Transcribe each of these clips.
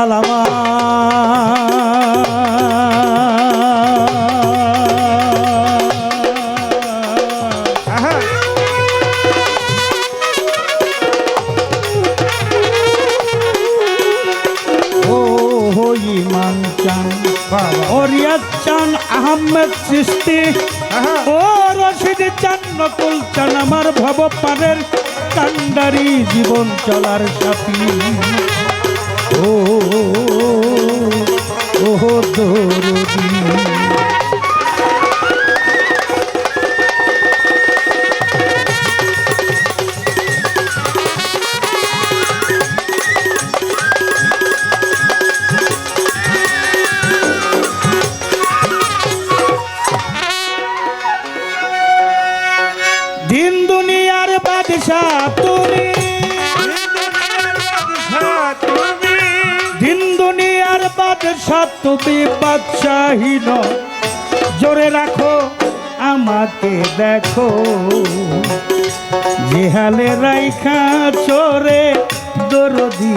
সালামা চান আহমেদ সৃষ্টি ও রশিদ চান নকুল চান আমার ভব পারের কান্ডারি জীবন চলার সাথী ও দরদি দিন দুনিয়ার বাদশাহ তুমি দিন দুনিয়ার বাদশাহ তুমি বাদশাহীন জোরে রাখো আমাকে দেখো জেহালে রাইখা চোরে দরদি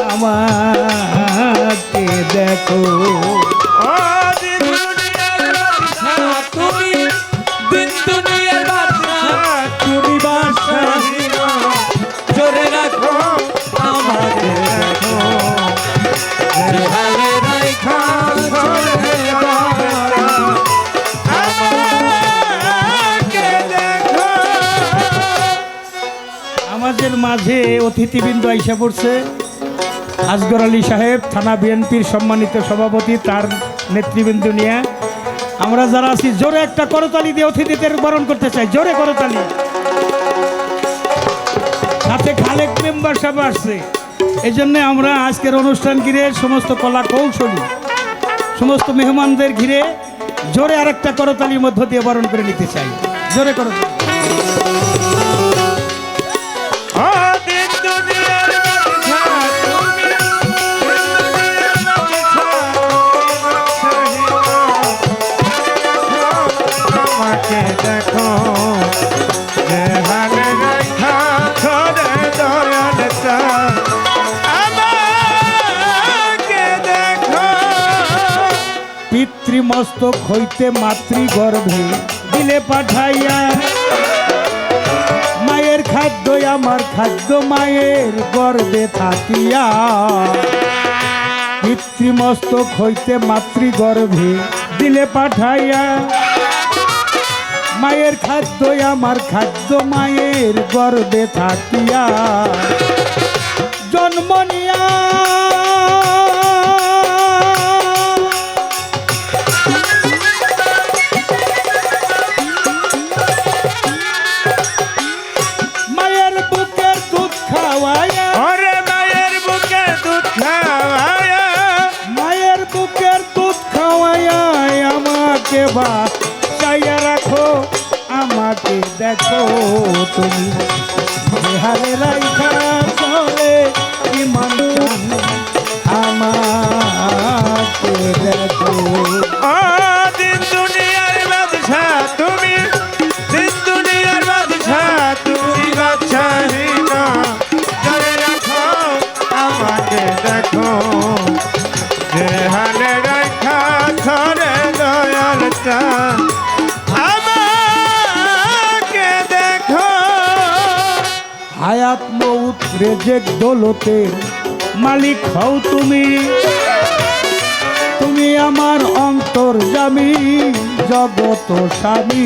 আমাকে দেখো আমাদের মাঝে অতিথিবৃন্দ আইসা পড়ছে আসগর আলী সাহেব থানা বিএনপির সম্মানিত সভাপতি তার নেতৃবৃন্দ নিয়ে আমরা যারা আছি জোরে একটা করতালি দিয়ে অতিথিদের বরণ করতে চাই জোরে করতালি সাথে খালেক মেম্বার সাহেব আসছে এই জন্য আমরা আজকের অনুষ্ঠান ঘিরে সমস্ত কলা কৌশলী সমস্ত মেহমানদের ঘিরে জোরে আরেকটা করতালির মধ্য দিয়ে বরণ করে নিতে চাই জোরে করতালি পিতৃমস্তক হইতে মাতৃগর্ভে দিলে পাঠাইয়া মায়ের খাদ্য আমার খাদ্য মায়ের গর্ভে থাকিয়া পিতৃমস্তক হইতে মাতৃগর্ভে দিলে পাঠাইয়া মায়ের খাদ্য আমার খাদ্য মায়ের গর্ভে থাকিয়া জন্ম নিয়া মায়ের বুকের দুধ খাওয়ায়া মায়ের বুকের দুধ খাওয়ায়া আমাকে বা চাইয়া রাখো আমাকে দেখো তুমি হারে রাইখা চলে ইমান আমাকে দেখো দিন দুনিয়ার বাদশাহ তুমি দিন দুনিয়ার বাদশাহ তুমি বাদশাহীন ধরে রাখো আমাকে দেখো জেহালে রাখা ধরে দয়ালটা হায়াত মৌত রেজেক দৌলতের মালিক হও তুমি তুমি আমার অন্তর্যামী জগত স্বামী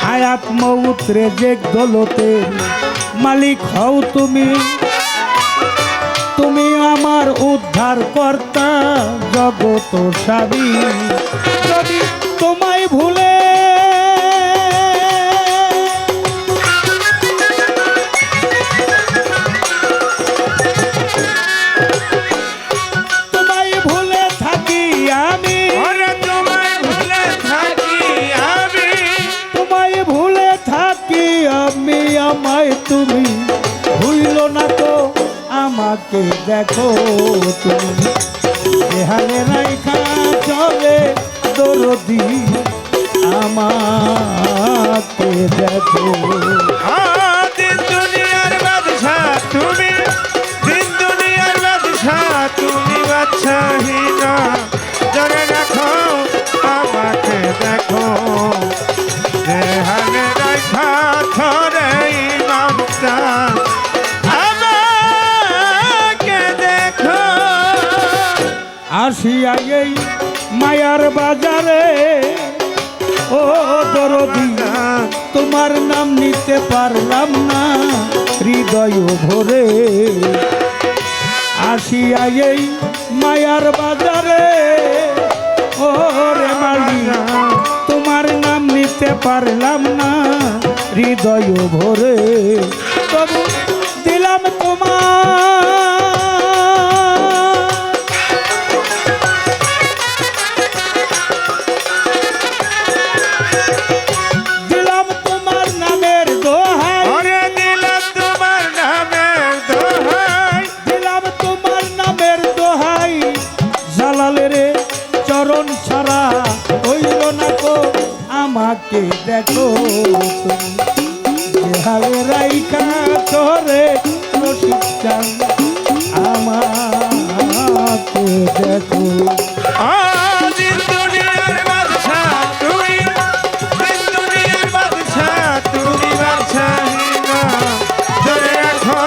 হায়াত মৌত রেজেক দৌলতের মালিক হও তুমি তুমি আমার উদ্ধার কর্তা জগত স্বামী যদি তোমায় ভুলে আমায় তুমি ভুইল না তো আমাকে দেখো তুমি এহানে রাইখা চলে দরদি আমাকে দেখো দিন দুনিয়ার বাদশাহ তুমি দিন দুনিয়ার বাদশাহীনা ধরে রাখো আমাকে দেখো যেখানে রাখা ধরে ইমানটা আমাকে দেখো আসিয়া এই মায়ার বাজারে ও দরদি তোমার নাম নিতে পারলাম না হৃদয় ভরে আসিয়া এই মায়ার বাজারে ও রে মালি তোমার নাম নিতে পারলাম না হৃদয় ভরে তবু দিলাম তোমার দিলাম তোমার নামের দোহাই ওরে দিলাম তোমার নামের দোহাই দিলাম তোমার নামের দোহাই জালালের চরণ ছাড়া হইল না কো আমাকে দেখো যেভাবে রাইখা চরে রসিক চান আমাকে দেখো দিন দুনিয়ার বাদশা তুমি দিন দুনিয়ার বাদশা তুমি বাদশাহীনা ধরে রাখো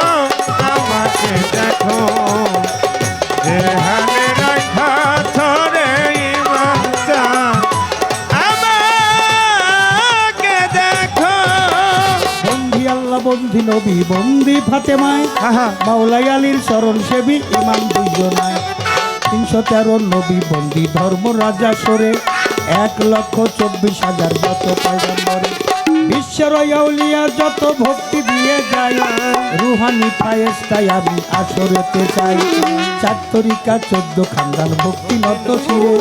আমাকে দেখো যেখানে রাখা ধরে ইমানটা আমাকে দেখো বন্ধি আল্লাহ বন্ধি নবী বন্ধি ফাতেমায় মাওলাই আলীর শরণ সেবী ইমাম দুইজনায় 313 নবী বন্দী ধর্ম রাজা সরে 1,24,000 যত পয়গম্বরে বিশ্বের আউলিয়া যত ভক্তি দিয়ে যায় রুহানি ফায়েস্তায় আমি আসরেতে চাই 4 তরিকা 14 খানদান ভক্তি নত শিরে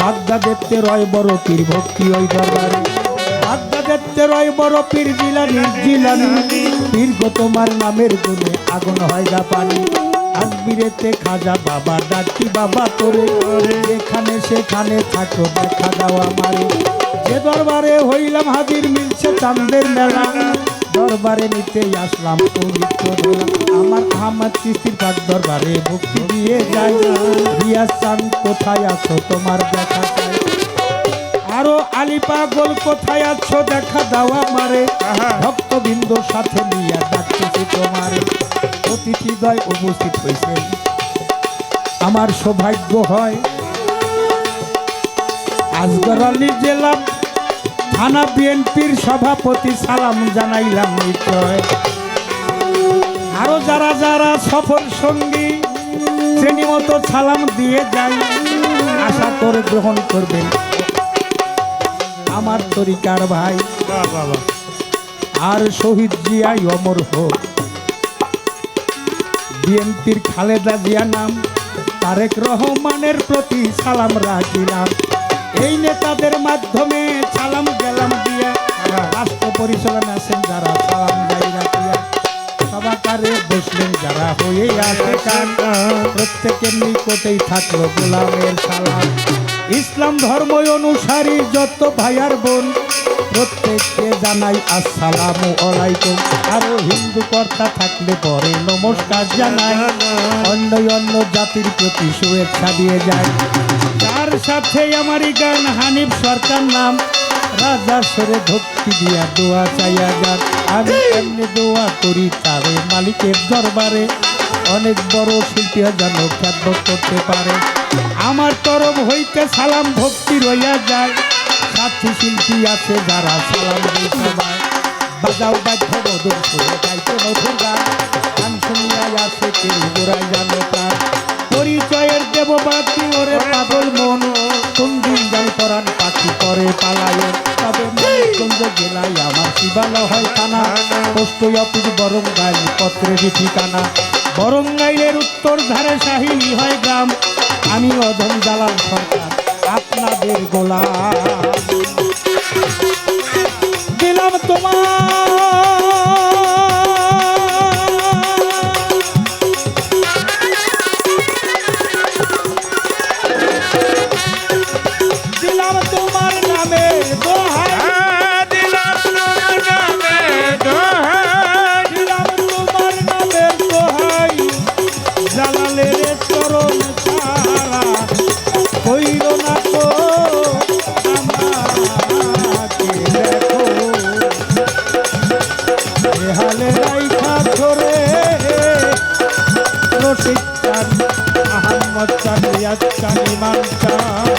বাগদাদেতে রয় বড় পীর ভক্তি ওই দরবারে বাগদাদেতে রয় বড় পীর জিলানি পীর গো তোমার নামের গুণে আগুন হয় গা পানি আজমিরেতে খাজা বাবা ডাকি বাবা তোরে যেখানে সেখানে থাকো দেখা দাও আমারে যে দরবারে হইলাম হাজির মিলছে চাঁদের মেলা দরবারে নিতে আসলাম পবিত্র বেলা আমার আহমদ চিস্তির পাক দরবারে ভক্তি দিয়ে যাই রিয়াজ চাঁদ কোথায় আছো তোমার দেখা চাই আরো আলী পাগল কোথায় আছো দেখা দাও আমারে ভক্তবৃন্দর সাথে নিয়ে ডাকতেছি তোমারে অতিথিদ্বয় উপস্থিত হয়েছে আমার সৌভাগ্য হয় আজগর আলী জেলা থানা বিএনপির সভাপতি সালাম জানাইলাম নিশ্চয় আরো যারা যারা সফর সঙ্গী শ্রেণী মতো সালাম দিয়ে যাই আশা করে গ্রহণ করবেন আমার তরিকার ভাই আর শহীদ জিয়াই অমর হোক বিএনপির খালেদা জিয়া নাম তারেক রহমানের প্রতি সালাম রাখিলাম এই নেতাদের মাধ্যমে সালাম গেলাম দিয়া রাষ্ট্র পরিচালনা আছেন যারা সালাম যাই রাখিয়া সভাকারে বসলেন যারা হয়ে আসে কান প্রত্যেকের নিকটেই থাকলো গোলামের সালাম ইসলাম ধর্ম অনুসারী যত ভাইয়ার বোন প্রত্যেককে জানাই আসসালামু আলাইকুম আরো হিন্দু কর্তা থাকলে পরে নমস্কার জানাই অন্য অন্য জাতির প্রতি শুভেচ্ছা দিয়ে যায় যার সাথে আমারই গান হানিফ সরকার নাম রাজা সরে ভক্তি দিয়া দোয়া চাইয়া যান আমি এমনি দোয়া করি তারে মালিকের দরবারে অনেক বড় শিল্পী যেন খ্যাত করতে পারে আমার তরফ হইতে সালাম ভক্তি রইয়া যায় সাথী শিল্পী আছে যারা সালাম দিয়ে সবাই বাজাও বাধ্য মধুর সুরে গাইতে মধুর গান গান শুনিয়াই আছে কেউ গোড়াই জানো প্রাণ পরিচয়ের দেববাতি ওরে পাগল মন কোন দিন যাই পরাণ পাখি করে পালায়ন তবে মানিকগঞ্জ জেলায় আমার শিবালয় হয় থানা পোস্ট অফিস বরঙ্গাইল পত্রের ঠিকানা বরঙ্গাইলের উত্তর ধারে শাহিনী হয় গ্রাম আমি অধম জালাল সরকার আপনাদের গোলাম দিলাম তোমার নামের দোহাই দিলাম তোমার নামের দোহাই দিলাম তোমার নামের দোহাই জালালের চরণ ছাড় আজকাল ইমান চাই